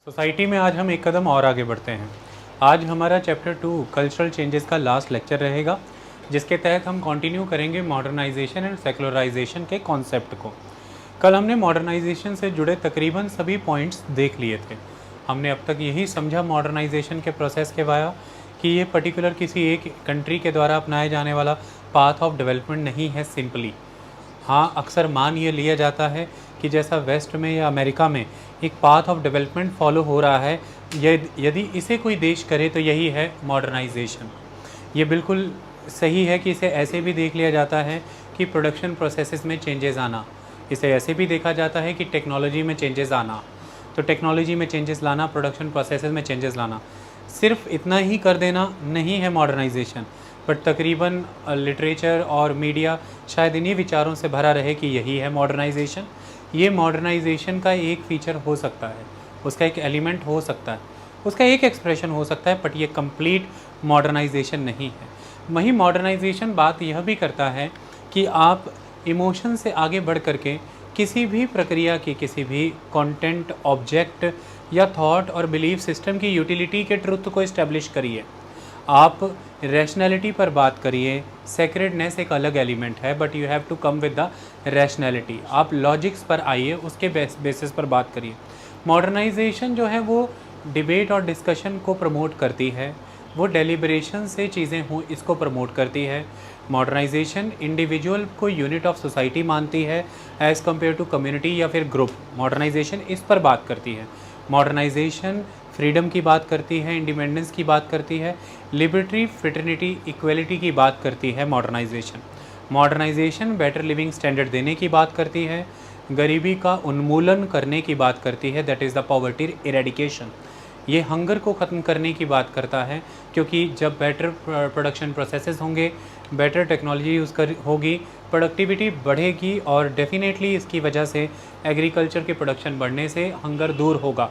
Society में आज हम एक कदम और आगे बढ़ते हैं। आज हमारा चैप्टर 2 कल्चरल चेंजेस का लास्ट लेक्चर रहेगा, जिसके तहत हम कंटिन्यू करेंगे मॉडर्नाइजेशन एंड सेकुलराइजेशन के कॉन्सेप्ट को। कल हमने मॉडर्नाइजेशन से जुड़े तकरीबन सभी पॉइंट्स देख लिए थे। हमने अब तक यही समझा मॉडर्नाइजेशन के प्रोसेस के वाया कि ये पर्टिकुलर किसी एक कंट्री के द्वारा अपनाया जाने वाला पाथ ऑफ डेवलपमेंट नहीं है सिंपली। हाँ, अक्सर मान ये लिया जाता है कि जैसा वेस्ट में या अमेरिका में एक पाथ ऑफ डेवलपमेंट फॉलो हो रहा है, यदि इसे कोई देश करे तो यही है मॉडर्नाइजेशन। ये बिल्कुल सही है कि इसे ऐसे भी देख लिया जाता है कि प्रोडक्शन प्रोसेसेस में चेंजेस आना, इसे ऐसे भी देखा जाता है कि टेक्नोलॉजी में चेंजेस आना। तो टेक्नोलॉजी में चेंजेस लाना, प्रोडक्शन प्रोसेसेस में चेंजेस लाना, सिर्फ इतना ही कर देना नहीं है मॉडर्नाइजेशन। बट तकरीबन लिटरेचर और मीडिया शायद इन्हीं विचारों से भरा रहे कि यही है मॉडर्नाइजेशन। ये मॉडर्नाइजेशन का एक फ़ीचर हो सकता है, उसका एक एलिमेंट हो सकता है, उसका एक एक्सप्रेशन हो सकता है, बट ये कंप्लीट मॉडर्नाइजेशन नहीं है। वहीं मॉडर्नाइजेशन बात यह भी करता है कि आप इमोशन से आगे बढ़ करके किसी भी प्रक्रिया की, किसी भी कंटेंट, ऑब्जेक्ट या थॉट और बिलीफ सिस्टम की यूटिलिटी के ट्रुथ को इस्टेब्लिश करिए। आप रैशनैलिटी पर बात करिए। सेक्रेडनेस एक अलग एलिमेंट है, but you have to come with the rationality. आप लॉजिक्स पर आइए, उसके बेसिस पर बात करिए। मॉडर्नाइजेशन जो है वो डिबेट और डिस्कशन को प्रमोट करती है, वो डेलिब्रेशन से चीज़ें हों इसको प्रमोट करती है। मॉडर्नाइजेशन इंडिविजुअल को यूनिट ऑफ सोसाइटी मानती है एज़ कम्पेयर टू कम्युनिटी या फिर ग्रुप। मॉडर्नाइजेशन इस पर बात करती है। मॉडर्नाइजेशन फ्रीडम की बात करती है, इंडिपेंडेंस की बात करती है, लिबर्टी, फ्रेटर्निटी, इक्वलिटी की बात करती है modernisation. Modernisation better living standard देने की बात करती है, गरीबी का उन्मूलन करने की बात करती है, that is the poverty eradication. ये हंगर को ख़त्म करने की बात करता है, क्योंकि जब बेटर प्रोडक्शन प्रोसेसेस होंगे, बेटर टेक्नोलॉजी यूज़ होगी, प्रोडक्टिविटी बढ़ेगी और डेफिनेटली इसकी वजह से एग्रीकल्चर के प्रोडक्शन बढ़ने से हंगर दूर होगा।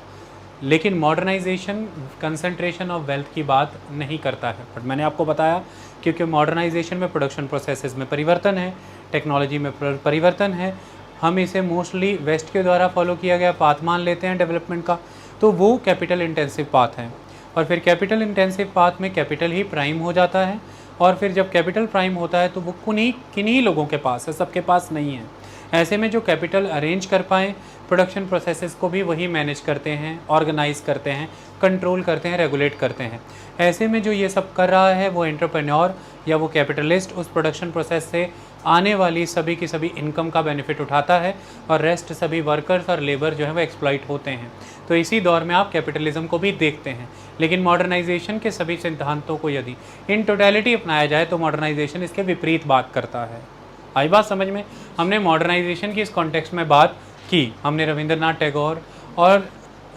लेकिन मॉडर्नाइजेशन कंसंट्रेशन ऑफ वेल्थ की बात नहीं करता है। बट मैंने आपको बताया क्योंकि मॉडर्नाइजेशन में प्रोडक्शन प्रोसेसेस में परिवर्तन है, टेक्नोलॉजी में परिवर्तन है। हम इसे मोस्टली वेस्ट के द्वारा फॉलो किया गया पाथ मान लेते हैं डेवलपमेंट का, तो वो कैपिटल इंटेंसिव पाथ है। और फिर कैपिटल इंटेंसिव पाथ में कैपिटल ही प्राइम हो जाता है, और फिर जब कैपिटल प्राइम होता है तो वो किन्हीं लोगों के पास है, सबके पास नहीं है। ऐसे में जो कैपिटल अरेंज कर पाएँ, प्रोडक्शन प्रोसेसेस को भी वही मैनेज करते हैं, ऑर्गेनाइज करते हैं, कंट्रोल करते हैं, रेगुलेट करते हैं। ऐसे में जो ये सब कर रहा है वो एंटरप्रेन्योर या वो कैपिटलिस्ट उस प्रोडक्शन प्रोसेस से आने वाली सभी की सभी इनकम का बेनिफिट उठाता है, और रेस्ट सभी वर्कर्स और लेबर जो है वो एक्सप्लॉइट होते हैं। तो इसी दौर में आप कैपिटलिज्म को भी देखते हैं। लेकिन मॉडर्नाइजेशन के सभी सिद्धांतों को यदि इन टोटलिटी अपनाया जाए तो मॉडर्नाइजेशन इसके विपरीत बात करता है। आई बात समझ में? हमने मॉडर्नाइजेशन की इस कॉन्टेक्स्ट में बात की, हमने रविंद्रनाथ टैगोर और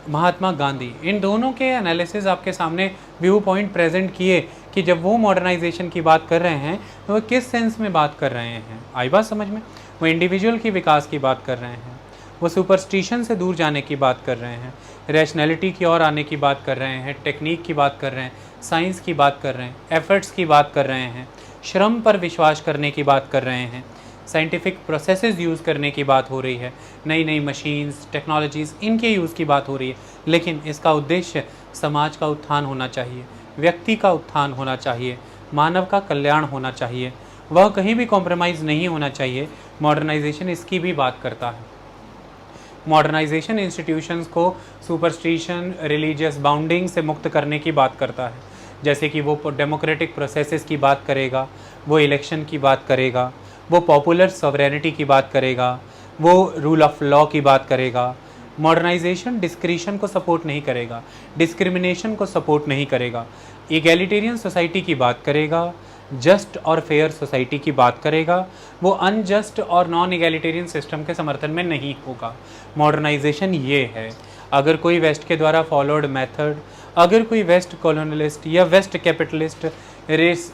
महात्मा गांधी, इन दोनों के एनालिसिस आपके सामने व्यू पॉइंट प्रेजेंट किए कि जब वो मॉडर्नाइजेशन की बात कर रहे हैं तो वो किस सेंस में बात कर रहे हैं। आई बात समझ में? वो इंडिविजुअल की विकास की बात कर रहे हैं, वो सुपरस्टिशन से दूर जाने की बात कर रहे हैं, रैशनैलिटी की ओर आने की बात कर रहे हैं, टेक्निक की बात कर रहे हैं, साइंस की बात कर रहे हैं, एफर्ट्स की बात कर रहे हैं, श्रम पर विश्वास करने की बात कर रहे हैं, साइंटिफिक प्रोसेसेस यूज़ करने की बात हो रही है, नई नई मशीन्स, टेक्नोलॉजीज़, इनके यूज़ की बात हो रही है। लेकिन इसका उद्देश्य समाज का उत्थान होना चाहिए, व्यक्ति का उत्थान होना चाहिए, मानव का कल्याण होना चाहिए, वह कहीं भी कॉम्प्रोमाइज़ नहीं होना चाहिए। मॉडर्नाइजेशन इसकी भी बात करता है। मॉडर्नाइजेशन इंस्टीट्यूशंस को सुपरस्टिशन, रिलीजियस बाउंडिंग से मुक्त करने की बात करता है, जैसे कि वो डेमोक्रेटिक प्रोसेसेस की बात करेगा, वो इलेक्शन की बात करेगा, वो पॉपुलर सॉवरेनिटी की बात करेगा, वो रूल ऑफ लॉ की बात करेगा। मॉडर्नाइजेशन डिस्क्रिशन को सपोर्ट नहीं करेगा, डिस्क्रिमिनेशन को सपोर्ट नहीं करेगा, इगैलिटेरियन सोसाइटी की बात करेगा, जस्ट और फेयर सोसाइटी की बात करेगा, वो अनजस्ट और नॉन इगैलिटेरियन सिस्टम के समर्थन में नहीं होगा। मॉडर्नाइजेशन ये है। अगर कोई वेस्ट के द्वारा फॉलोड मेथड, अगर कोई वेस्ट कॉलोनलिस्ट या वेस्ट कैपिटलिस्ट रेस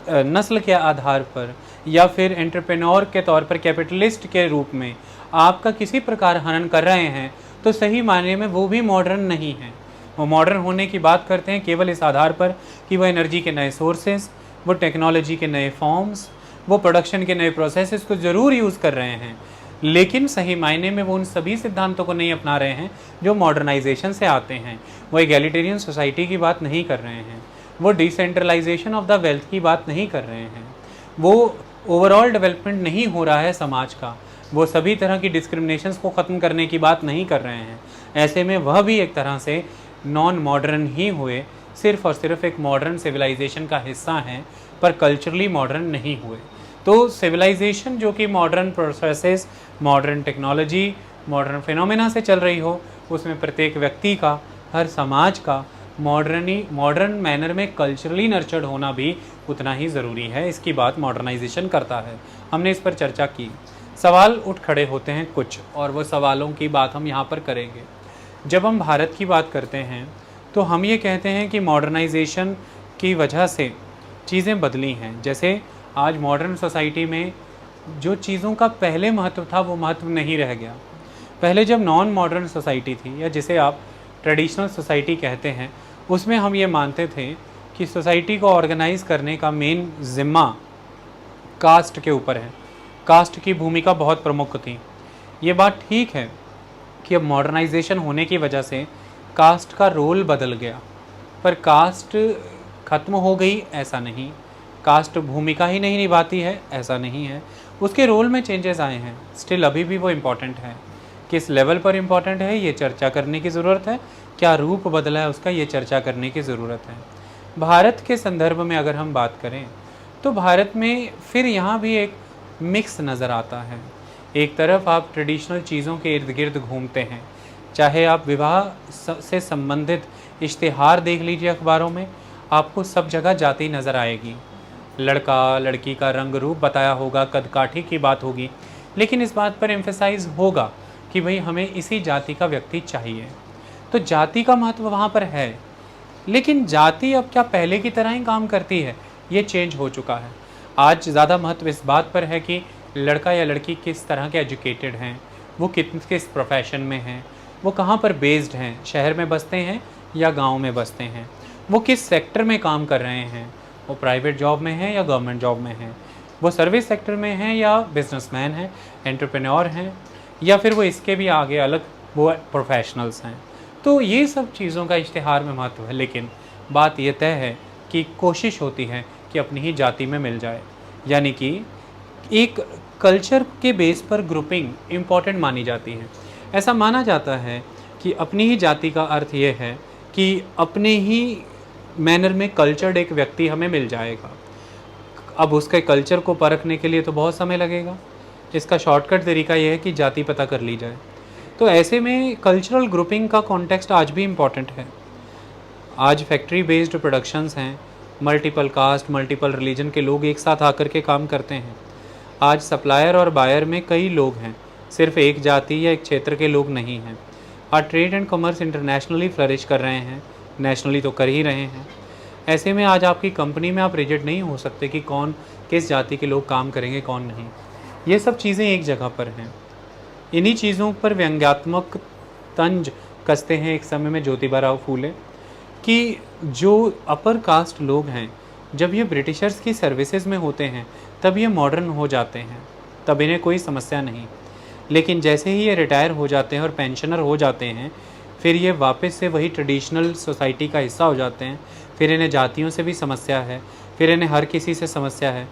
नस्ल के आधार पर या फिर एंटरप्रेन्योर के तौर पर कैपिटलिस्ट के रूप में आपका किसी प्रकार हनन कर रहे हैं, तो सही मायने में वो भी मॉडर्न नहीं है। वो मॉडर्न होने की बात करते हैं केवल इस आधार पर कि वो एनर्जी के नए सोर्सेज, वो टेक्नोलॉजी के नए फॉर्म्स, वो प्रोडक्शन के नए प्रोसेसेस को ज़रूर यूज़ कर रहे हैं, लेकिन सही मायने में वो उन सभी सिद्धांतों को नहीं अपना रहे हैं जो मॉडर्नाइजेशन से आते हैं। वो एगैलिटेरियन सोसाइटी की बात नहीं कर रहे हैं, वो डिसेंट्रलाइजेशन ऑफ द वेल्थ की बात नहीं कर रहे हैं, वो ओवरऑल डेवलपमेंट नहीं हो रहा है समाज का, वो सभी तरह की डिस्क्रिमिनेशंस को ख़त्म करने की बात नहीं कर रहे हैं। ऐसे में वह भी एक तरह से नॉन मॉडर्न ही हुए, सिर्फ और सिर्फ एक मॉडर्न सिविलाइजेशन का हिस्सा हैं, पर कल्चरली मॉडर्न नहीं हुए। तो सिविलाइजेशन जो कि modern processes, modern technology, modern phenomena से चल रही हो, उसमें प्रत्येक व्यक्ति का, हर समाज का मॉडर्न मैनर में कल्चरली नर्चर्ड होना भी उतना ही ज़रूरी है। इसकी बात मॉडर्नाइजेशन करता है। हमने इस पर चर्चा की। सवाल उठ खड़े होते हैं कुछ, और वो सवालों की बात हम यहाँ पर करेंगे। जब हम भारत की बात करते हैं तो हम ये कहते हैं कि मॉडर्नाइजेशन की वजह से चीज़ें बदली हैं। जैसे आज मॉडर्न सोसाइटी में जो चीज़ों का पहले महत्व था वो महत्व नहीं रह गया। पहले जब नॉन मॉडर्न सोसाइटी थी, या जिसे आप ट्रेडिशनल सोसाइटी कहते हैं, उसमें हम ये मानते थे कि सोसाइटी को ऑर्गेनाइज करने का मेन ज़िम्मा कास्ट के ऊपर है। कास्ट की भूमिका बहुत प्रमुख थी। ये बात ठीक है कि अब मॉडर्नाइजेशन होने की वजह से कास्ट का रोल बदल गया, पर कास्ट ख़त्म हो गई ऐसा नहीं, कास्ट भूमिका ही नहीं निभाती है ऐसा नहीं है, उसके रोल में चेंजेस आए हैं। स्टिल अभी भी वो इम्पॉर्टेंट है। किस लेवल पर इम्पॉर्टेंट है ये चर्चा करने की ज़रूरत है, क्या रूप बदला है उसका ये चर्चा करने की ज़रूरत है। भारत के संदर्भ में अगर हम बात करें तो भारत में फिर यहाँ भी एक मिक्स नज़र आता है। एक तरफ आप ट्रेडिशनल चीज़ों के इर्द गिर्द घूमते हैं, चाहे आप विवाह से संबंधित इश्तिहार देख लीजिए अखबारों में, आपको सब जगह जाति नज़र आएगी। लड़का लड़की का रंग रूप बताया होगा, कद काठी की बात होगी, लेकिन इस बात पर एम्फेसाइज होगा कि भाई हमें इसी जाति का व्यक्ति चाहिए। तो जाति का महत्व वहाँ पर है, लेकिन जाति अब क्या पहले की तरह ही काम करती है? ये चेंज हो चुका है। आज ज़्यादा महत्व इस बात पर है कि लड़का या लड़की किस तरह के एजुकेटेड हैं, वो किस प्रोफेशन में हैं, वो कहाँ पर बेस्ड हैं, शहर में बसते हैं या गांव में बसते हैं, वो किस सेक्टर में काम कर रहे हैं, वो प्राइवेट जॉब में हैं या गवर्नमेंट जॉब में हैं, वो सर्विस सेक्टर में हैं या बिजनेसमैन हैं, एंटरप्रेन्योर हैं, या फिर वो इसके भी आगे अलग वो प्रोफेशनल्स हैं। तो ये सब चीज़ों का इश्तिहार में महत्व है, लेकिन बात ये तय है कि कोशिश होती है कि अपनी ही जाति में मिल जाए। यानी कि एक कल्चर के बेस पर ग्रुपिंग इम्पॉर्टेंट मानी जाती है। ऐसा माना जाता है कि अपनी ही जाति का अर्थ ये है कि अपने ही मैनर में कल्चर्ड एक व्यक्ति हमें मिल जाएगा। अब उसके कल्चर को परखने के लिए तो बहुत समय लगेगा। इसका शॉर्टकट तरीका यह है कि जाति पता कर ली जाए। तो ऐसे में कल्चरल ग्रुपिंग का कॉन्टेक्स्ट आज भी इम्पॉर्टेंट है। आज फैक्ट्री बेस्ड प्रोडक्शंस हैं, मल्टीपल कास्ट मल्टीपल रिलीजन के लोग एक साथ आकर के काम करते हैं। आज सप्लायर और बायर में कई लोग हैं, सिर्फ एक जाति या एक क्षेत्र के लोग नहीं हैं। आज trade and commerce internationally flourish कर रहे हैं, नेशनली तो कर ही रहे हैं। ऐसे में आज आपकी कंपनी में आप रिजिड नहीं हो सकते कि कौन किस जाति के लोग काम करेंगे कौन नहीं। ये सब चीज़ें एक जगह पर हैं। इन्हीं चीज़ों पर व्यंग्यात्मक तंज कसते हैं एक समय में ज्योतिबा राव फूले कि जो अपर कास्ट लोग हैं, जब ये ब्रिटिशर्स की सर्विसेज में होते हैं तब ये मॉडर्न हो जाते हैं, तब इन्हें कोई समस्या नहीं। लेकिन जैसे ही ये रिटायर हो जाते हैं और पेंशनर हो जाते हैं, फिर ये वापस से वही ट्रेडिशनल सोसाइटी का हिस्सा हो जाते हैं। फिर इन्हें जातियों से भी समस्या है, फिर इन्हें हर किसी से समस्या है।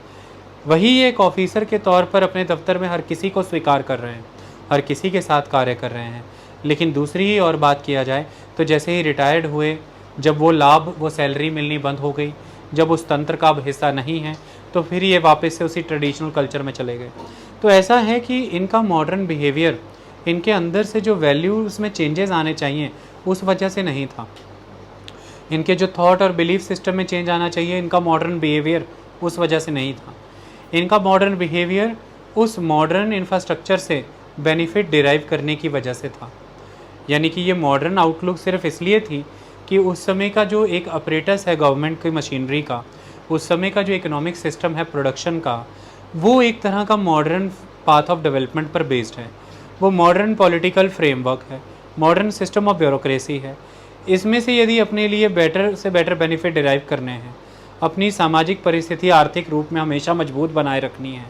वही एक ऑफिसर के तौर पर अपने दफ्तर में हर किसी को स्वीकार कर रहे हैं, हर किसी के साथ कार्य कर रहे हैं। लेकिन दूसरी ही और बात किया जाए तो जैसे ही रिटायर्ड हुए, जब वो लाभ वो सैलरी मिलनी बंद हो गई, जब उस तंत्र का अब हिस्सा नहीं है, तो फिर ये वापस से उसी ट्रेडिशनल कल्चर में चले गए। तो ऐसा है कि इनका मॉडर्न बिहेवियर, इनके अंदर से जो वैल्यूज़ में चेंजेस आने चाहिए उस वजह से नहीं था। इनके जो थॉट और बिलीफ सिस्टम में चेंज आना चाहिए, इनका मॉडर्न बिहेवियर उस वजह से नहीं था। इनका मॉडर्न बिहेवियर उस मॉडर्न इंफ्रास्ट्रक्चर से बेनिफिट डिराइव करने की वजह से था। यानी कि ये मॉडर्न आउटलुक सिर्फ इसलिए थी कि उस समय का जो एक अपरेटस है गवर्नमेंट की मशीनरी का, उस समय का जो इकोनॉमिक सिस्टम है प्रोडक्शन का, वो एक तरह का मॉडर्न पाथ ऑफ डेवलपमेंट पर बेस्ड है। वो मॉडर्न पॉलिटिकल फ्रेमवर्क है, मॉडर्न सिस्टम ऑफ ब्यूरोक्रेसी है। इसमें से यदि अपने लिए बेटर से बेटर बेनिफिट डिराइव करने हैं, अपनी सामाजिक परिस्थिति आर्थिक रूप में हमेशा मजबूत बनाए रखनी है,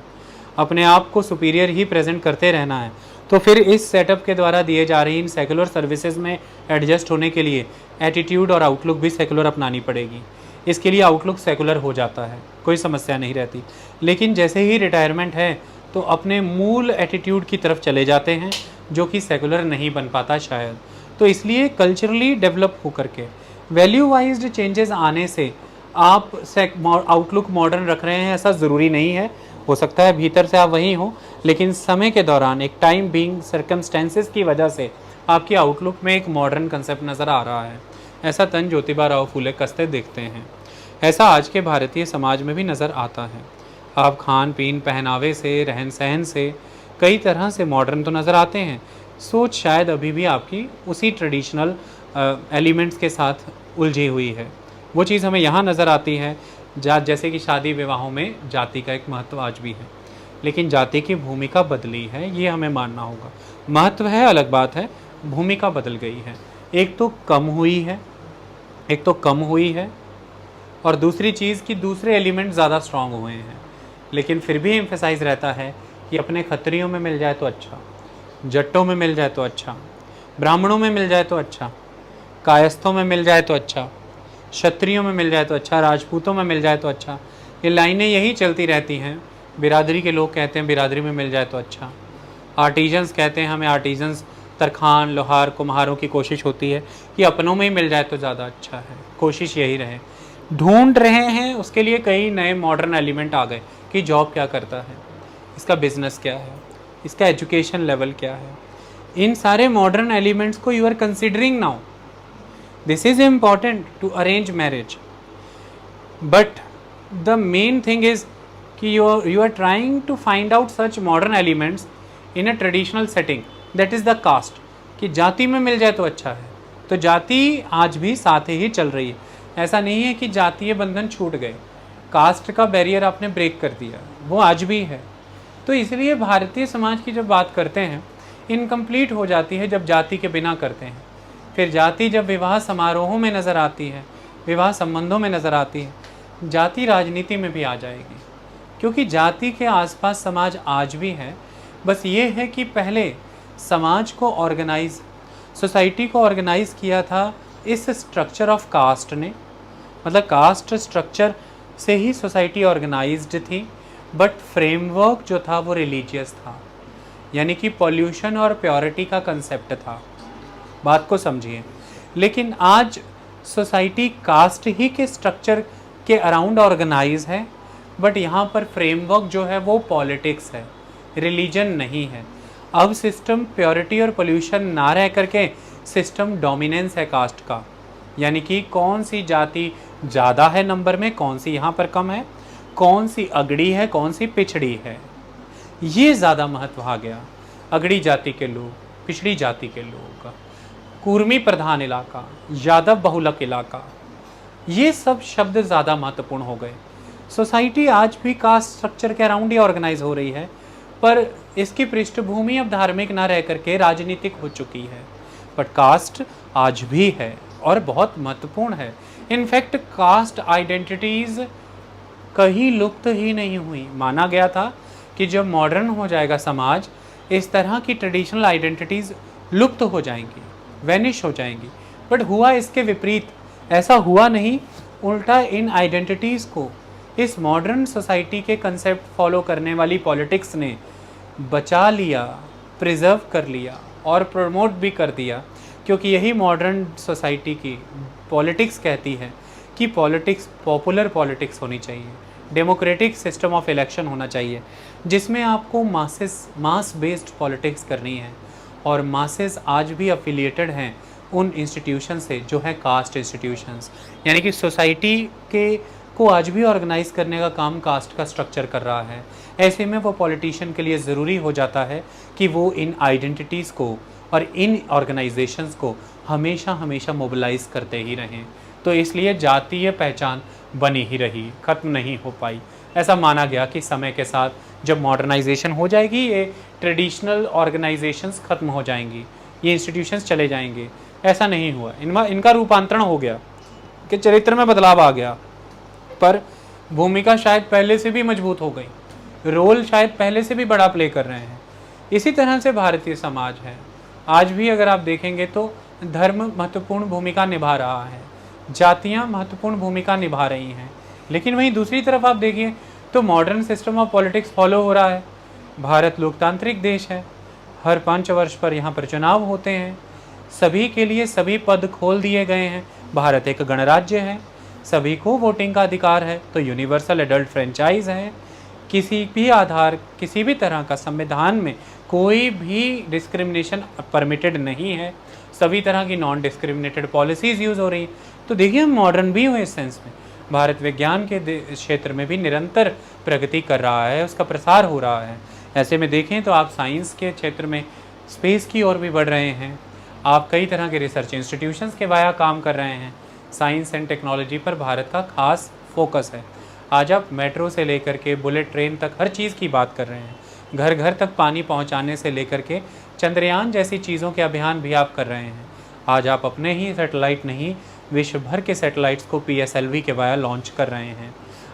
अपने आप को सुपीरियर ही प्रेजेंट करते रहना है, तो फिर इस सेटअप के द्वारा दिए जा रही इन सेकुलर सर्विसेज में एडजस्ट होने के लिए एटीट्यूड और आउटलुक भी सेकुलर अपनानी पड़ेगी। इसके लिए आउटलुक सेकुलर हो जाता है, कोई समस्या नहीं रहती। लेकिन जैसे ही रिटायरमेंट है तो अपने मूल एटीट्यूड की तरफ चले जाते हैं, जो कि सेकुलर नहीं बन पाता शायद। तो इसलिए कल्चरली डेवलप होकर के वैल्यू वाइज्ड चेंजेस आने से आप आउटलुक मॉडर्न रख रहे हैं ऐसा ज़रूरी नहीं है। हो सकता है भीतर से आप वही हो, लेकिन समय के दौरान एक टाइम बीइंग सर्कमस्टेंसेस की वजह से आपकी आउटलुक में एक मॉडर्न कंसेप्ट नज़र आ रहा है। ऐसा तन ज्योतिबा राव फूले कसते देखते हैं। ऐसा आज के भारतीय समाज में भी नज़र आता है। आप खान पीन पहनावे से, रहन सहन से कई तरह से मॉडर्न तो नज़र आते हैं, सोच शायद अभी भी आपकी उसी ट्रेडिशनल एलिमेंट्स के साथ उलझी हुई है। वो चीज़ हमें यहाँ नज़र आती है जैसे कि शादी विवाहों में जाति का एक महत्व आज भी है, लेकिन जाति की भूमिका बदली है, ये हमें मानना होगा। महत्व है अलग बात है, भूमिका बदल गई है। एक तो कम हुई है और दूसरी चीज़ कि दूसरे एलिमेंट ज़्यादा स्ट्रांग हुए हैं। लेकिन फिर भी एम्फेसाइज रहता है कि अपने खत्रियों में मिल जाए तो अच्छा, जट्टों में मिल जाए तो अच्छा, ब्राह्मणों में मिल जाए तो अच्छा, कायस्थों में मिल जाए तो अच्छा, क्षत्रियों में मिल जाए तो अच्छा, राजपूतों में मिल जाए तो अच्छा। ये लाइनें यही चलती रहती हैं। बिरादरी के लोग कहते हैं बिरादरी में मिल जाए तो अच्छा, आर्टिजन्स कहते हैं हमें आर्टिजन्स, तरखान लोहार कुम्हारों की कोशिश होती है कि अपनों में ही मिल जाए तो ज़्यादा अच्छा है। कोशिश यही रहे, ढूंढ रहे हैं उसके लिए कई नए मॉडर्न एलिमेंट आ गए कि जॉब क्या करता है, इसका बिजनेस क्या है, इसका एजुकेशन लेवल क्या है। इन सारे मॉडर्न एलिमेंट्स को you are considering now. This is important to arrange marriage, but the main thing is कि you are trying to find out such modern elements in a traditional setting, that is the caste, कि जाति में मिल जाए तो अच्छा है। तो जाति आज भी साथ ही चल रही है, ऐसा नहीं है कि जातीय बंधन छूट गए, कास्ट का बैरियर आपने ब्रेक कर दिया, वो आज भी है। तो इसलिए भारतीय समाज की जब बात करते हैं इनकम्प्लीट हो जाती है जब जाति के बिना करते हैं। फिर जाति जब विवाह समारोहों में नज़र आती है, विवाह संबंधों में नज़र आती है, जाति राजनीति में भी आ जाएगी, क्योंकि जाति के आसपास समाज आज भी है। बस ये है कि पहले समाज को ऑर्गेनाइज, सोसाइटी को ऑर्गेनाइज किया था इस स्ट्रक्चर ऑफ कास्ट ने, मतलब कास्ट स्ट्रक्चर से ही सोसाइटी ऑर्गेनाइज्ड थी, बट फ्रेमवर्क जो था वो रिलीजियस था, यानी कि पॉल्यूशन और प्योरिटी का कंसेप्ट था। बात को समझिए। लेकिन आज सोसाइटी कास्ट ही के स्ट्रक्चर के अराउंड ऑर्गेनाइज है, बट यहाँ पर फ्रेमवर्क जो है वो पॉलिटिक्स है, रिलीजन नहीं है। अब सिस्टम प्योरिटी और पोल्यूशन ना रह करके सिस्टम डोमिनेंस है कास्ट का, यानी कि कौन सी जाति ज़्यादा है नंबर में, कौन सी यहाँ पर कम है, कौन सी अगड़ी है, कौन सी पिछड़ी है, ये ज़्यादा महत्व आ गया। अगड़ी जाति के लोग, पिछड़ी जाति के लोग, कुर्मी प्रधान इलाका, यादव बहुलक इलाका, ये सब शब्द ज़्यादा महत्वपूर्ण हो गए। सोसाइटी आज भी कास्ट स्ट्रक्चर के अराउंड ही ऑर्गेनाइज हो रही है, पर इसकी पृष्ठभूमि अब धार्मिक ना रह करके राजनीतिक हो चुकी है। बट कास्ट आज भी है और बहुत महत्वपूर्ण है। इनफैक्ट कास्ट आइडेंटिटीज़ कहीं लुप्त ही नहीं हुई। माना गया था कि जब मॉडर्न हो जाएगा समाज, इस तरह की ट्रेडिशनल आइडेंटिटीज़ लुप्त हो जाएंगी, वैनिश हो जाएंगी। बट हुआ इसके विपरीत, ऐसा हुआ नहीं, उल्टा इन आइडेंटिटीज़ को इस मॉडर्न सोसाइटी के कंसेप्ट फॉलो करने वाली पॉलिटिक्स ने बचा लिया, प्रिजर्व कर लिया और प्रमोट भी कर दिया, क्योंकि यही मॉडर्न सोसाइटी की पॉलिटिक्स कहती है कि पॉलिटिक्स पॉपुलर पॉलिटिक्स होनी चाहिए, डेमोक्रेटिक सिस्टम ऑफ इलेक्शन होना चाहिए, जिसमें आपको मास बेस्ड पॉलिटिक्स करनी है। और मासेस आज भी अफिलिएटेड हैं उन इंस्टीट्यूशन से जो है कास्ट इंस्टीट्यूशंस, यानी कि सोसाइटी के को आज भी ऑर्गेनाइज करने का काम कास्ट का स्ट्रक्चर कर रहा है। ऐसे में वो पॉलिटिशियन के लिए ज़रूरी हो जाता है कि वो इन आइडेंटिटीज़ को और इन ऑर्गेनाइजेशंस को हमेशा हमेशा मोबिलाइज करते ही रहें। तो इसलिए जातीय पहचान बनी ही रही, ख़त्म नहीं हो पाई। ऐसा माना गया कि समय के साथ जब मॉडर्नाइजेशन हो जाएगी, ये ट्रेडिशनल ऑर्गेनाइजेशंस ख़त्म हो जाएंगी, ये इंस्टीट्यूशंस चले जाएंगे। ऐसा नहीं हुआ, इनका रूपांतरण हो गया कि चरित्र में बदलाव आ गया, पर भूमिका शायद पहले से भी मजबूत हो गई। रोल शायद पहले से भी बड़ा प्ले कर रहे हैं। इसी तरह से भारतीय समाज है। आज भी अगर आप देखेंगे तो धर्म महत्वपूर्ण भूमिका निभा रहा है, जातियाँ महत्वपूर्ण भूमिका निभा रही हैं, लेकिन वहीं दूसरी तरफ आप देखिए तो modern system of politics follow हो रहा है। भारत लोकतांत्रिक देश है, हर 5 वर्ष पर यहाँ पर चुनाव होते हैं, सभी के लिए सभी पद खोल दिए गए हैं। भारत एक गणराज्य है, सभी को वोटिंग का अधिकार है, तो यूनिवर्सल एडल्ट फ्रेंचाइज है। किसी भी आधार, किसी भी तरह का संविधान में कोई भी डिस्क्रिमिनेशन परमिटेड नहीं है, सभी तरह की नॉन डिस्क्रिमिनेटेड पॉलिसीज़ यूज़ हो रही हैं। तो देखिए हम मॉडर्न भी हुए इस सेंस में, भारत विज्ञान के क्षेत्र में भी निरंतर प्रगति कर रहा है, उसका प्रसार हो रहा है। ऐसे में देखें तो आप साइंस के क्षेत्र में स्पेस की ओर भी बढ़ रहे हैं, आप कई तरह के रिसर्च इंस्टीट्यूशंस के वाया काम कर रहे हैं। साइंस एंड टेक्नोलॉजी पर भारत का खास फोकस है। आज आप मेट्रो से लेकर के बुलेट ट्रेन तक हर चीज़ की बात कर रहे हैं, घर घर तक पानी पहुंचाने से लेकर के चंद्रयान जैसी चीज़ों के अभियान भी आप कर रहे हैं। आज आप अपने ही सैटेलाइट नहीं, विश्व भर के सैटेलाइट्स को PSLV के वाया लॉन्च कर रहे हैं।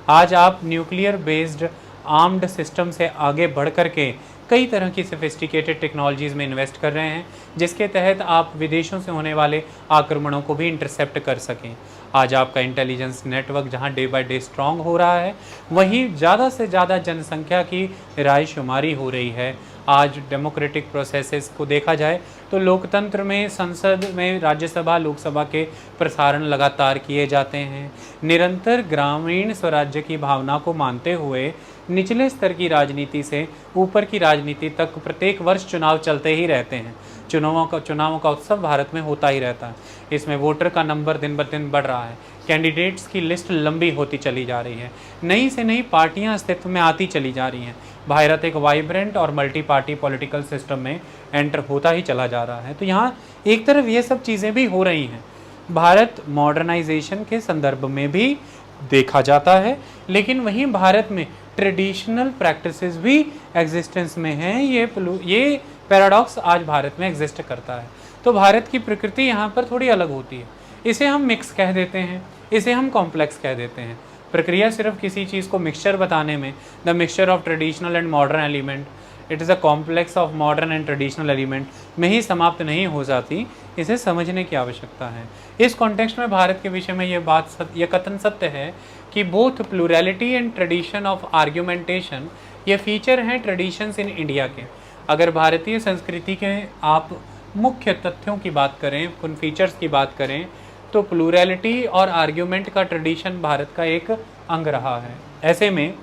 आज आप न्यूक्लियर बेस्ड आर्म्ड सिस्टम से आगे बढ़ कर के कई तरह की सोफिस्टिकेटेड टेक्नोलॉजीज़ में इन्वेस्ट कर रहे हैं, जिसके तहत आप विदेशों से होने वाले आक्रमणों को भी इंटरसेप्ट कर सकें। आज आपका इंटेलिजेंस नेटवर्क जहां डे बाय डे स्ट्रॉन्ग हो रहा है, वहीं ज़्यादा से ज़्यादा जनसंख्या की रायशुमारी हो रही है। आज डेमोक्रेटिक प्रोसेसेस को देखा जाए तो लोकतंत्र में संसद में राज्यसभा लोकसभा के प्रसारण लगातार किए जाते हैं। निरंतर ग्रामीण स्वराज्य की भावना को मानते हुए निचले स्तर की राजनीति से ऊपर की राजनीति तक प्रत्येक वर्ष चुनाव चलते ही रहते हैं। चुनावों का उत्सव भारत में होता ही रहता है। इसमें वोटर का नंबर दिन ब दिन बढ़ रहा है, कैंडिडेट्स की लिस्ट लंबी होती चली जा रही है, नई से नई पार्टियां अस्तित्व में आती चली जा रही हैं। भारत एक वाइब्रेंट और मल्टी पार्टी पॉलिटिकल सिस्टम में एंटर होता ही चला जा रहा है। तो यहाँ एक तरफ ये सब चीज़ें भी हो रही हैं, भारत मॉडर्नाइजेशन के संदर्भ में भी देखा जाता है, लेकिन वहीं भारत में ट्रेडिशनल प्रैक्टिसेस भी एग्जिस्टेंस में हैं। ये पैराडॉक्स आज भारत में एग्जिस्ट करता है। तो भारत की प्रकृति यहाँ पर थोड़ी अलग होती है। इसे हम मिक्स कह देते हैं, इसे हम कॉम्प्लेक्स कह देते हैं। प्रक्रिया सिर्फ किसी चीज़ को मिक्सचर बताने में, the mixture of traditional and modern element, it is a complex of modern and traditional element में ही समाप्त नहीं हो जाती, इसे समझने की आवश्यकता है। इस कॉन्टेक्स्ट में भारत के विषय में ये कथन सत्य है कि both plurality and tradition of argumentation ये फीचर हैं ट्रेडिशंस इन इंडिया के। अगर भारतीय संस्कृति के आप मुख्य तथ्यों की बात करें, उन फीचर्स की बात करें, तो प्लूरैलिटी और आर्ग्यूमेंट का ट्रेडिशन भारत का एक अंग रहा है। ऐसे में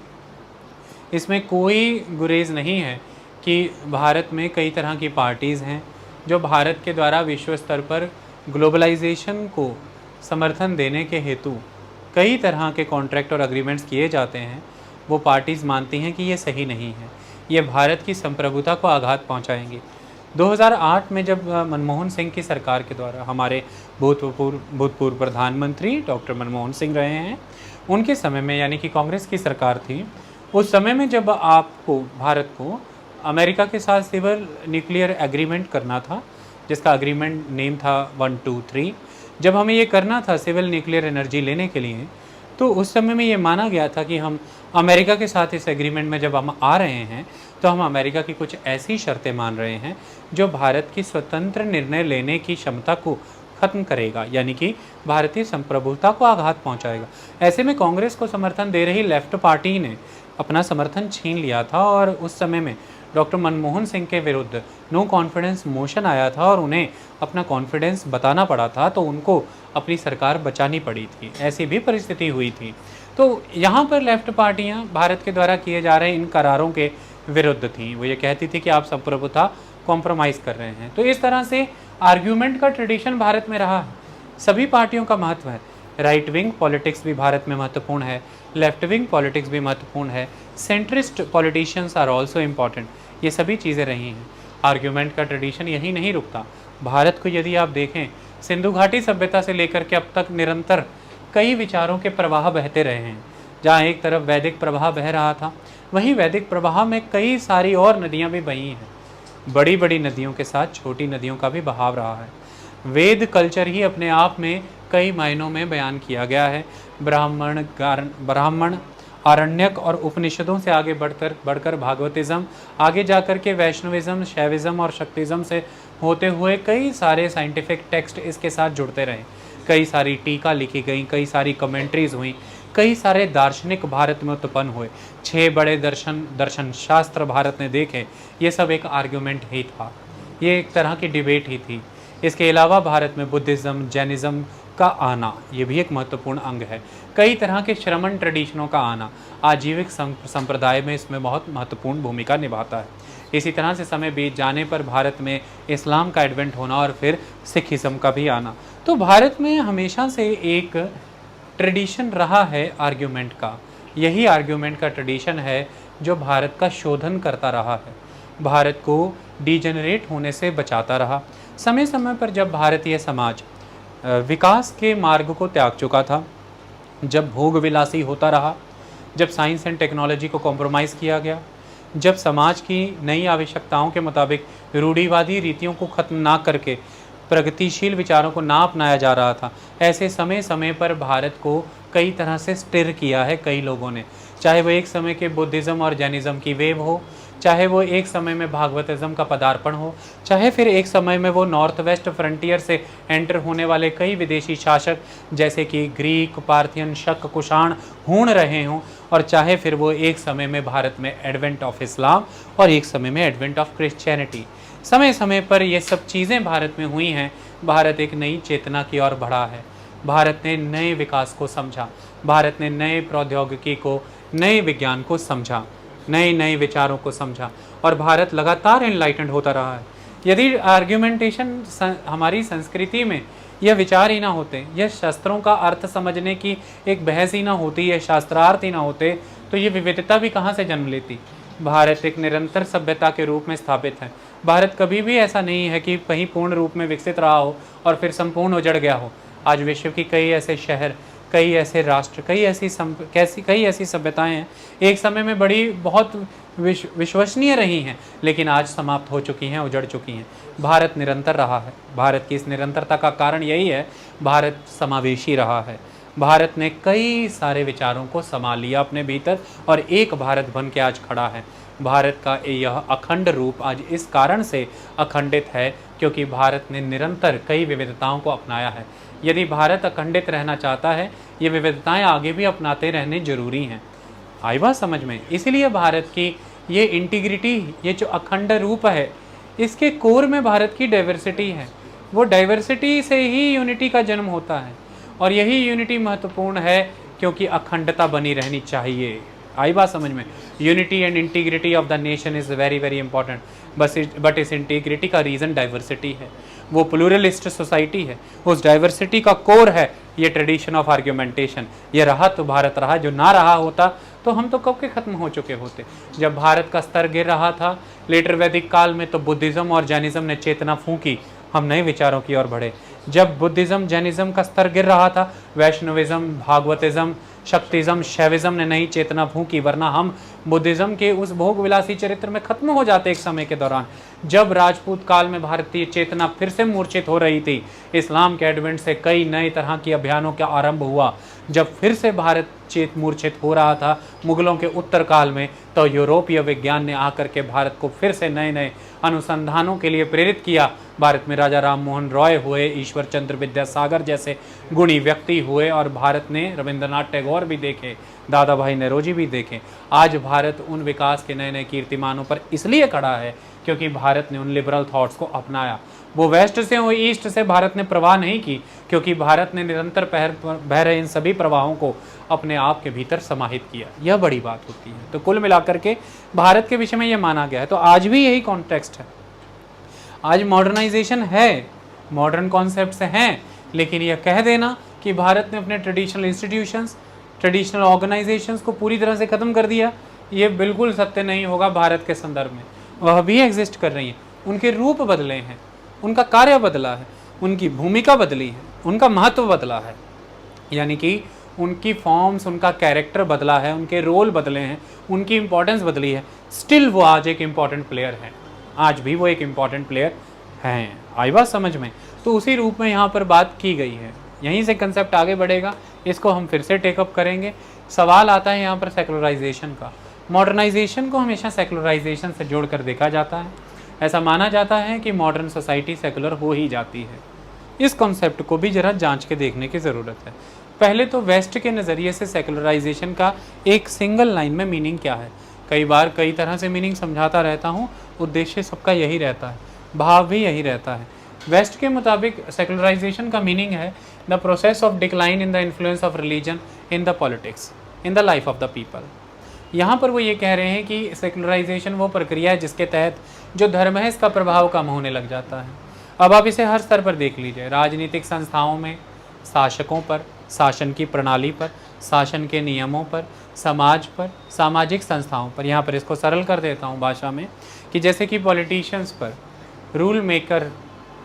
इसमें कोई गुरेज नहीं है कि भारत में कई तरह की पार्टीज़ हैं जो भारत के द्वारा विश्व स्तर पर ग्लोबलाइजेशन को समर्थन देने के हेतु कई तरह के कॉन्ट्रैक्ट और अग्रीमेंट्स किए जाते हैं। वो पार्टीज़ मानती हैं कि ये सही नहीं है, ये भारत की संप्रभुता को आघात पहुंचाएंगी। 2008 में जब मनमोहन सिंह की सरकार के द्वारा, हमारे भूतपूर्व प्रधानमंत्री डॉक्टर मनमोहन सिंह रहे हैं, उनके समय में यानी कि कांग्रेस की सरकार थी, उस समय में जब आपको भारत को अमेरिका के साथ सिविल न्यूक्लियर एग्रीमेंट करना था, जिसका एग्रीमेंट नेम था 123, जब हमें ये करना था सिविल न्यूक्लियर एनर्जी लेने के लिए, तो उस समय में ये माना गया था कि हम अमेरिका के साथ इस एग्रीमेंट में जब हम आ रहे हैं तो हम अमेरिका की कुछ ऐसी शर्तें मान रहे हैं जो भारत की स्वतंत्र निर्णय लेने की क्षमता को ख़त्म करेगा, यानी कि भारतीय संप्रभुता को आघात पहुंचाएगा। ऐसे में कांग्रेस को समर्थन दे रही लेफ्ट पार्टी ने अपना समर्थन छीन लिया था और उस समय में डॉक्टर मनमोहन सिंह के विरुद्ध नो कॉन्फिडेंस मोशन आया था और उन्हें अपना कॉन्फिडेंस बताना पड़ा था, तो उनको अपनी सरकार बचानी पड़ी थी। ऐसी भी परिस्थिति हुई थी। तो यहाँ पर लेफ्ट पार्टियाँ भारत के द्वारा किए जा रहे इन करारों के विरुद्ध थीं। वो ये कहती थी कि आप संप्रभुता कॉम्प्रोमाइज़ कर रहे हैं। तो इस तरह से आर्ग्यूमेंट का ट्रेडिशन भारत में रहा है, सभी पार्टियों का महत्व है। राइट विंग पॉलिटिक्स भी भारत में महत्वपूर्ण है, लेफ्ट विंग पॉलिटिक्स भी महत्वपूर्ण है, centrist politicians are also important, ये सभी चीज़ें रही हैं। आर्ग्यूमेंट का ट्रेडिशन यही नहीं रुकता। भारत को यदि आप देखें, सिंधु घाटी सभ्यता से लेकर के अब तक निरंतर कई विचारों के प्रवाह बहते रहे हैं। जहाँ एक तरफ वैदिक प्रवाह बह रहा था, वहीं वैदिक प्रवाह में कई सारी और नदियाँ भी बही हैं। बड़ी बड़ी नदियों के साथ छोटी नदियों का भी बहाव रहा है। वेद कल्चर ही अपने आप में कई मायनों में बयान किया गया है। ब्राह्मण आरण्यक और उपनिषदों से आगे बढ़कर भागवतिज्म, आगे जाकर के वैष्णविज्म, शैविज्म और शक्तिज्म से होते हुए कई सारे साइंटिफिक टेक्स्ट इसके साथ जुड़ते रहे। कई सारी टीका लिखी गई, कई सारी कमेंट्रीज हुई, कई सारे दार्शनिक भारत में उत्पन्न हुए, 6 बड़े दर्शन शास्त्र भारत ने देखे। ये सब एक आर्ग्यूमेंट ही था, ये एक तरह की डिबेट ही थी। इसके अलावा भारत में बुद्धिज़्म, जैनिज़्म का आना, ये भी एक महत्वपूर्ण अंग है। कई तरह के श्रमण ट्रेडिशनों का आना आजीविक संप्रदाय में इसमें बहुत महत्वपूर्ण भूमिका निभाता है। इसी तरह से समय बीत जाने पर भारत में इस्लाम का एडवेंट होना और फिर सिखिज़्म का भी आना। तो भारत में हमेशा से एक ट्रेडिशन रहा है आर्ग्यूमेंट का। यही आर्ग्यूमेंट का ट्रेडिशन है जो भारत का शोधन करता रहा है, भारत को डिजेनरेट होने से बचाता रहा। समय समय पर जब भारतीय समाज विकास के मार्ग को त्याग चुका था, जब भोग विलासी होता रहा, जब साइंस एंड टेक्नोलॉजी को कॉम्प्रोमाइज़ किया गया, जब समाज की नई आवश्यकताओं के मुताबिक रूढ़िवादी रीतियों को ख़त्म ना करके प्रगतिशील विचारों को ना अपनाया जा रहा था, ऐसे समय समय पर भारत को कई तरह से स्टिर किया है कई लोगों ने। चाहे वो एक समय के बुद्धिज़्म और जैनिज़्म की वेव हो, चाहे वो एक समय में भागवतिज्म का पदार्पण हो, चाहे फिर एक समय में वो नॉर्थ वेस्ट फ्रंटियर से एंटर होने वाले कई विदेशी शासक जैसे कि ग्रीक, पार्थियन, शक, कुषाण हूण रहे हों, और चाहे फिर वो एक समय में भारत में एडवेंट ऑफ इस्लाम और एक समय में एडवेंट ऑफ क्रिश्चियनिटी। समय समय पर ये सब चीज़ें भारत में हुई हैं। भारत एक नई चेतना की ओर बढ़ा है, भारत ने नए विकास को समझा, भारत ने नए प्रौद्योगिकी को, नए विज्ञान को समझा, नए नए विचारों को समझा, और भारत लगातार एनलाइटेंड होता रहा है। यदि आर्ग्यूमेंटेशन हमारी संस्कृति में यह विचार ही ना होते, यह शास्त्रों का अर्थ समझने की एक बहस ही ना होती, यह शास्त्रार्थ ही ना होते, तो ये विविधता भी कहाँ से जन्म लेती। भारत एक निरंतर सभ्यता के रूप में स्थापित है। भारत कभी भी ऐसा नहीं है कि कहीं पूर्ण रूप में विकसित रहा हो और फिर संपूर्ण उजड़ गया हो। आज विश्व की कई ऐसे शहर, कई ऐसे राष्ट्र, कई ऐसी सभ्यताएं हैं एक समय में बड़ी बहुत विश्वसनीय रही हैं, लेकिन आज समाप्त हो चुकी हैं, उजड़ चुकी हैं। भारत निरंतर रहा है। भारत की इस निरंतरता का कारण यही है, भारत समावेशी रहा है। भारत ने कई सारे विचारों को समा लिया अपने भीतर और एक भारत बन के आज खड़ा है। भारत का यह अखंड रूप आज इस कारण से अखंडित है क्योंकि भारत ने निरंतर कई विविधताओं को अपनाया है। यदि भारत अखंडित रहना चाहता है, ये विविधताएं आगे भी अपनाते रहने जरूरी हैं। आई बात समझ में? इसीलिए भारत की ये इंटीग्रिटी, ये जो अखंड रूप है, इसके कोर में भारत की डाइवर्सिटी है। वो डाइवर्सिटी से ही यूनिटी का जन्म होता है और यही यूनिटी महत्वपूर्ण है क्योंकि अखंडता बनी रहनी चाहिए। आई बात समझ में? Unity and integrity of the nation is very very important, but इस इंटीग्रिटी का रीज़न डाइवर्सिटी है। वो प्लूरलिस्ट सोसाइटी है, उस डाइवर्सिटी का कोर है ये ट्रेडिशन ऑफ आर्ग्यूमेंटेशन। ये रहा तो भारत रहा, जो ना रहा होता तो हम तो कब के ख़त्म हो चुके होते। जब भारत का स्तर गिर रहा था लेटर वैदिक काल में, तो बुद्धिज़्म और जैनिज़्म ने चेतना फूंकी, हम नए विचारों की ओर बढ़े। जब बुद्धिज़्म जैनिज़्म का स्तर गिर रहा था, वैष्णविज़्म, भागवतिज़्म, शक्तिज़्म, शैविज़्म ने नई चेतना फूंकी, वरना हम बुद्धिज़्म के उस भोग विलासी चरित्र में खत्म हो जाते एक समय के दौरान। जब राजपूत काल में भारतीय चेतना फिर से मूर्छित हो रही थी, इस्लाम के एडवेंट से कई नए तरह के अभियानों का आरंभ हुआ, जब फिर से भारत मूर्छित हो रहा था मुगलों के उत्तर काल में, तो यूरोपीय विज्ञान ने आकर के भारत को फिर से नए नए अनुसंधानों के लिए प्रेरित किया। भारत में राजा राम मोहन रॉय हुए, ईश्वर चंद्र विद्यासागर जैसे गुणी व्यक्ति हुए, और भारत ने रविंद्रनाथ टैगोर भी देखे, दादा भाई नौरोजी भी देखे। आज भारत उन विकास के नए नए कीर्तिमानों पर इसलिए खड़ा है क्योंकि भारत ने उन लिबरल थॉट्स को अपनाया। वो वेस्ट से हो ईस्ट से भारत ने प्रवाह नहीं की, क्योंकि भारत ने निरंतर बह रहे इन सभी प्रवाहों को अपने आप के भीतर समाहित किया। यह बड़ी बात होती है। तो कुल मिलाकर के भारत के विषय में यह माना गया है। तो आज भी यही कॉन्टेक्स्ट है। आज मॉडर्नाइजेशन है, मॉडर्न कॉन्सेप्ट्स हैं, लेकिन यह कह देना कि भारत ने अपने ट्रेडिशनल इंस्टीट्यूशंस, ट्रेडिशनल ऑर्गेनाइजेशंस को पूरी तरह से ख़त्म कर दिया, ये बिल्कुल सत्य नहीं होगा। भारत के संदर्भ में वह भी एग्जिस्ट कर रही हैं, उनके रूप बदले हैं, उनका कार्य बदला है, उनकी भूमिका बदली है, उनका महत्व बदला है, यानी कि उनकी फॉर्म्स, उनका कैरेक्टर बदला है, उनके रोल बदले हैं, उनकी इंपॉर्टेंस बदली है। स्टिल वो आज एक इम्पॉर्टेंट प्लेयर हैं, आज भी वो एक इम्पॉर्टेंट प्लेयर हैं। आई बात समझ में? तो उसी रूप में यहाँ पर बात की गई है। यहीं से कंसेप्ट आगे बढ़ेगा, इसको हम फिर से टेकअप करेंगे। सवाल आता है यहाँ पर सेकुलराइजेशन का। मॉडर्नाइजेशन को हमेशा सेकुलराइजेशन से जोड़कर देखा जाता है। ऐसा माना जाता है कि मॉडर्न सोसाइटी सेकुलर हो ही जाती है। इस कॉन्सेप्ट को भी जरा जांच के देखने की ज़रूरत है। पहले तो वेस्ट के नज़रिए से सेकुलराइजेशन का एक सिंगल लाइन में मीनिंग क्या है। कई बार कई तरह से मीनिंग समझाता रहता हूँ, उद्देश्य सबका यही रहता है, भाव भी यही रहता है। वेस्ट के मुताबिक सेकुलराइजेशन का मीनिंग है the process of decline in the influence of religion in the politics in the life of the people. यहाँ पर वो ये कह रहे हैं कि सेकुलराइजेशन वो प्रक्रिया है जिसके तहत जो धर्म है इसका प्रभाव कम होने लग जाता है। अब आप इसे हर स्तर पर देख लीजिए, राजनीतिक संस्थाओं में, शासकों पर, शासन की प्रणाली पर, शासन के नियमों पर, समाज पर, सामाजिक संस्थाओं पर। यहाँ पर इसको सरल कर देता हूँ भाषा में कि जैसे कि पॉलिटिशियंस पर,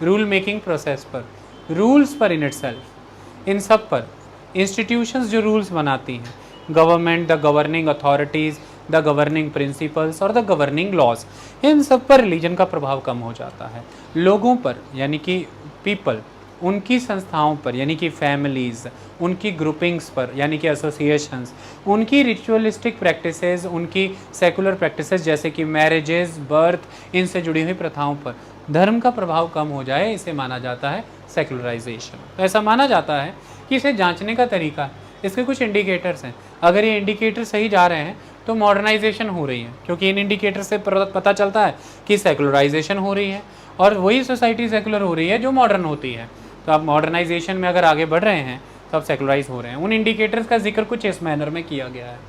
रूल मेकिंग प्रोसेस पर, रूल्स पर इन इटसेल्फ, इन सब पर, इंस्टीट्यूशंस जो रूल्स बनाती हैं, government, the governing authorities, the governing principles और द गवर्निंग लॉज, इन सब पर रिलीजन का प्रभाव कम हो जाता है। लोगों पर यानी कि पीपल, उनकी संस्थाओं पर यानी कि फैमिलीज़, उनकी ग्रुपिंग्स पर यानी कि एसोसिएशंस, उनकी रिचुअलिस्टिक प्रैक्टिसेस, उनकी सेकुलर प्रैक्टिसेस जैसे कि मैरिजेस, बर्थ, इनसे जुड़ी हुई प्रथाओं पर धर्म का प्रभाव कम हो जाए, इसे माना जाता है सेकुलराइजेशन। तो ऐसा माना जाता है कि इसे जांचने का तरीका, इसके कुछ इंडिकेटर्स हैं। अगर ये इंडिकेटर सही जा रहे हैं तो मॉडर्नाइजेशन हो रही है, क्योंकि इन इंडिकेटर से पता चलता है कि सेकुलराइजेशन हो रही है और वही सोसाइटी सेकुलर हो रही है जो मॉडर्न होती है। तो आप मॉडर्नाइजेशन में अगर आगे बढ़ रहे हैं तो आप सेकुलराइज हो रहे हैं। उन इंडिकेटर्स का जिक्र कुछ इस मैनर में किया गया है।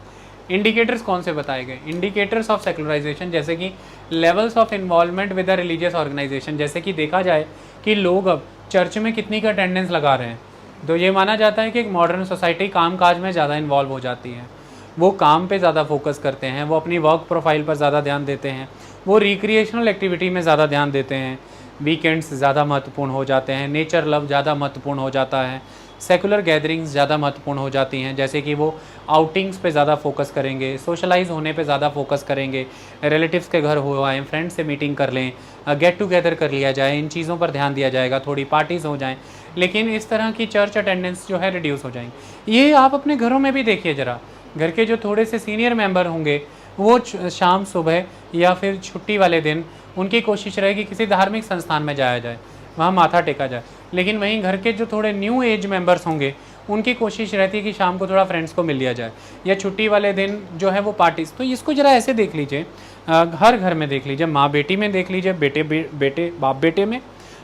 इंडिकेटर्स कौन से बताए गए? इंडिकेटर्स ऑफ सेकुलराइजेशन, जैसे कि levels of involvement with the religious organisation. जैसे कि देखा जाए कि लोग अब चर्च में कितनी का अटेंडेंस लगा रहे हैं, तो ये माना जाता है कि एक मॉडर्न सोसाइटी काम काज में ज़्यादा इन्वॉल्व हो जाती है। वो काम पे ज़्यादा फोकस करते हैं, वो अपनी वर्क प्रोफाइल पर ज़्यादा ध्यान देते हैं, वो रिक्रिएशनल एक्टिविटी में ज़्यादा ध्यान देते हैं, वीकेंड्स ज़्यादा महत्वपूर्ण हो जाते हैं, नेचर लव ज़्यादा महत्वपूर्ण हो जाता है, सेकुलर गैदरिंग्स ज़्यादा महत्वपूर्ण हो जाती हैं, जैसे कि वो आउटिंग्स पे ज़्यादा फोकस करेंगे, सोशलाइज होने पे ज़्यादा फोकस करेंगे, रिलेटिव्स के घर हो आएँ, फ्रेंड्स से मीटिंग कर लें, गेट टुगेदर कर लिया जाए, इन चीज़ों पर ध्यान दिया जाएगा, थोड़ी पार्टीज़ हो जाएँ। लेकिन इस तरह की चर्च अटेंडेंस जो है रिड्यूस हो जाएंगी। ये आप अपने घरों में भी देखिए ज़रा, घर के जो थोड़े से सीनियर मेंबर होंगे वो शाम सुबह या फिर छुट्टी वाले दिन उनकी कोशिश रहेगी किसी धार्मिक संस्थान में जाया जाए, वहाँ माथा टेका जाए। लेकिन वहीं घर के जो थोड़े न्यू एज मेंबर्स होंगे उनकी कोशिश रहती है कि शाम को थोड़ा फ्रेंड्स को मिल लिया जाए, या छुट्टी वाले दिन जो है वो पार्टीज। तो इसको ज़रा ऐसे देख लीजिए, हर घर में देख लीजिए, माँ बेटी में देख लीजिए, बेटे बाप बेटे में,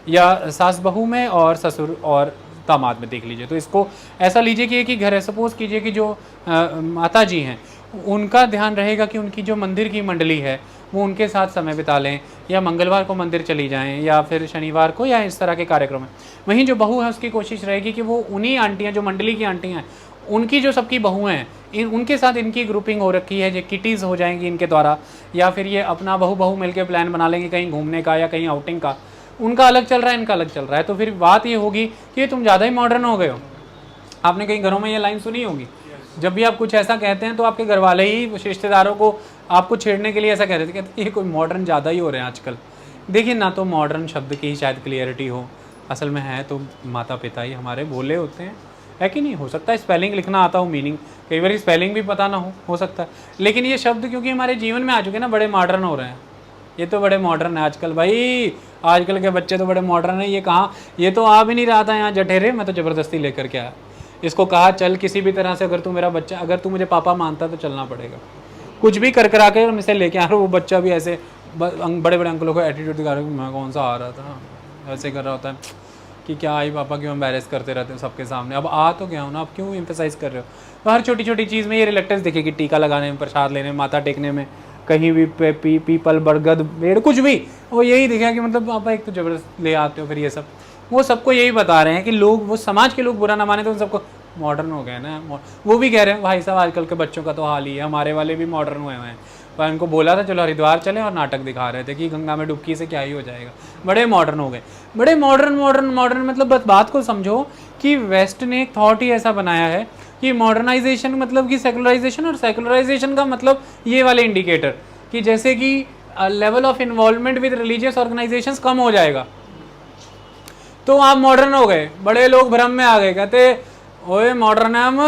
या सास बहू में, और ससुर और दामाद में देख लीजिए। तो इसको ऐसा लीजिए कि एक ही घर है, सपोज़ कीजिए कि जो माता जी हैं उनका ध्यान रहेगा कि उनकी जो मंदिर की मंडली है वो उनके साथ समय बिता लें, या मंगलवार को मंदिर चली जाएं, या फिर शनिवार को, या इस तरह के कार्यक्रम है। वहीं जो बहू है उसकी कोशिश रहेगी कि वो उन्हीं आंटियाँ जो मंडली की आंटियाँ हैं उनकी जो सबकी बहुएँ हैं उनके साथ इनकी ग्रुपिंग हो रखी है, जो किटीज़ हो जाएंगी इनके द्वारा, या फिर ये अपना बहू मिलकर प्लान बना लेंगे कहीं घूमने का या कहीं आउटिंग का। उनका अलग चल रहा है, इनका अलग चल रहा है। तो फिर बात ये होगी कि तुम ज़्यादा ही मॉडर्न हो गए हो। आपने कई घरों में ये लाइन सुनी होगी, जब भी आप कुछ ऐसा कहते हैं तो आपके घर वाले ही रिश्तेदारों को आपको छेड़ने के लिए ऐसा कह रहे थे, कहते ये कोई मॉडर्न ज़्यादा ही हो रहे हैं आजकल। देखिए ना, तो मॉडर्न शब्द की ही शायद क्लियरिटी हो, असल में है तो माता पिता ही हमारे बोले होते हैं, है कि नहीं? हो सकता है स्पेलिंग लिखना आता हो, मीनिंग कई बार स्पेलिंग भी पता ना हो सकता है। लेकिन ये शब्द क्योंकि हमारे जीवन में आ चुके हैं ना, बड़े मॉडर्न हो रहे हैं। ये तो बड़े मॉडर्न है आजकल भाई, आजकल के बच्चे तो बड़े मॉडर्न है। ये कहाँ, ये तो आ भी नहीं रहा था यहाँ जठेरे, मैं तो ज़बरदस्ती लेकर के आया। इसको कहा चल किसी भी तरह से, अगर तू मेरा बच्चा, अगर तू मुझे पापा मानता तो चलना पड़ेगा, कुछ भी कर करा के हम इसे लेके आ रहे। वो बच्चा भी ऐसे बड़े बड़े अंकलों को एटीट्यूड दिखा रहा है, मैं कौन सा आ रहा था, ऐसे कर रहा होता है कि क्या आई पापा क्यों एम्बैरेस करते रहते हो सबके सामने। अब आ तो गया हूँ ना, अब क्यों एम्फेसाइज कर रहे हो? तो हर छोटी छोटी चीज़ में ये रिलेक्टेंस दिखेगी, टीका लगाने में, प्रसाद लेने में, माथा टेकने में, कहीं भी पीपल बरगद पेड़ कुछ भी, वो यही दिखा कि मतलब पापा एक तो ज़बरदस्त ले आते हो। फिर ये सब वो सबको यही बता रहे हैं कि लोग, वो समाज के लोग बुरा ना माने तो उन सबको मॉडर्न हो गए ना। वो भी कह रहे हैं भाई साहब आजकल के बच्चों का तो हाल ही है, हमारे वाले भी मॉडर्न हुए हैं। पर इनको बोला था चलो हरिद्वार चलें, और नाटक दिखा रहे थे कि गंगा में डुबकी से क्या ही हो जाएगा। बड़े मॉडर्न हो गए, बड़े मॉडर्न। मतलब बस बात को समझो कि वेस्ट ने एक थॉट ही ऐसा बनाया है कि मॉडर्नाइजेशन मतलब कि सेकुलराइजेशन, और सेकुलराइजेशन का मतलब ये वाले इंडिकेटर कि जैसे कि level of involvement with religious organisations कम हो जाएगा। तो आप मॉडर्न हो गए, बड़े लोग भ्रम में आ गए, कहते ओए मॉडर्न है हम,